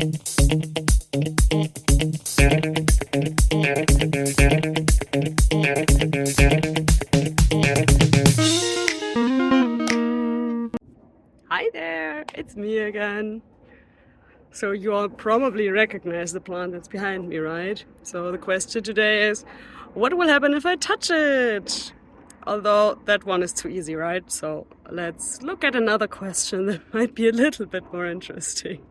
Hi there, it's me again. So you all probably recognize the plant that's behind me, right? So the question today is, what will happen if I touch it? Although that one is too easy, right? So let's look at another question that might be a little bit more interesting.